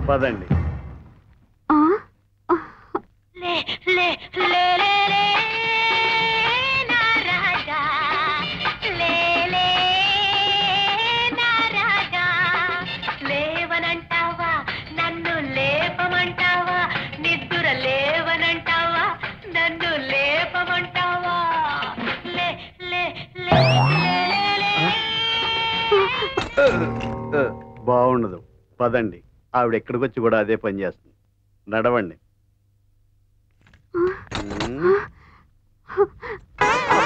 పదండి. లేవనంటావా నన్ను లేపమంటావా నిద్ర లేవనంటావా నన్ను లేపమంటావా లే లే లే బాగుండదు. పదండి. ఆవిడ ఎక్కడికి వచ్చి కూడా అదే పని చేస్తుంది. నడవండి.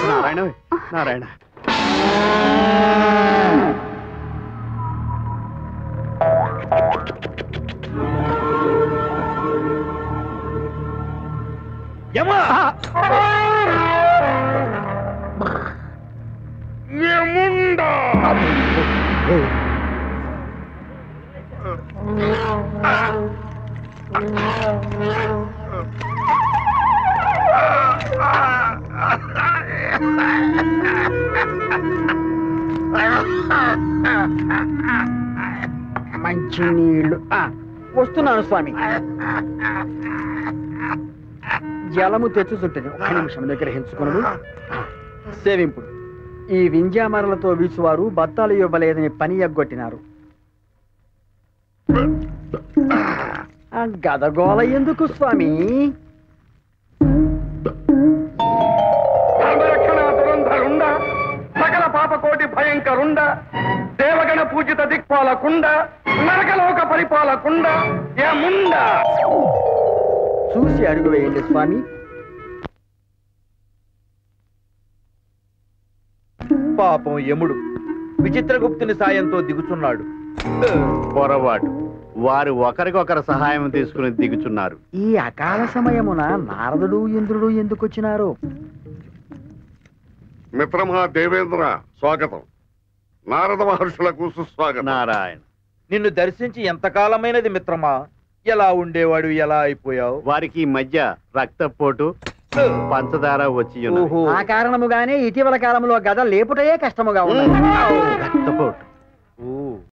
నారాయణ నారాయణ మంచి నీళ్లు వస్తున్నాను స్వామి. జలము తెచ్చుచుంటుంది. ఒక్క నిమిషం దగ్గర హెంచుకున్నాడు. సేవింపుడు ఈ వింజామరలతో వీచువారు బత్తాలు ఇవ్వలేదని పని ఎగ్గొట్టినారు. గదగోళ ఎందుకు స్వామి? సకల పాపకోటి భయంకరుండ దేవగణ పూజిత దిక్పాలకుండ నరకలోక పరిపాలకుండ యముండ. చూసి అడుగు వేయండి స్వామి. పాపం యముడు విచిత్రగుప్తుని సాయంతో దిగుచున్నాడు. పొరపాటు. వారు ఒకరికొకరు సహాయం తీసుకుని దిగుచున్నారు. ఈ అకాల సమయమున నారదుడు ఇంద్రుడు ఎందుకు వచ్చినారు? మిత్రమా దేవేంద్ర స్వాగతం. నారద మహర్షులకు సుస్వాగతం. నారాయణ. నిన్ను దర్శించి ఎంతకాలమైనది మిత్రమా? ఎలా ఉండేవాడు, ఎలా అయిపోయావు? వారికి ఈ మధ్య రక్తపోటు పంచదార వచ్చి ఆ కారణముగానే ఇటీవల కాలంలో గద లేపుటయే కష్టముగా ఉన్నది. రక్తపోటు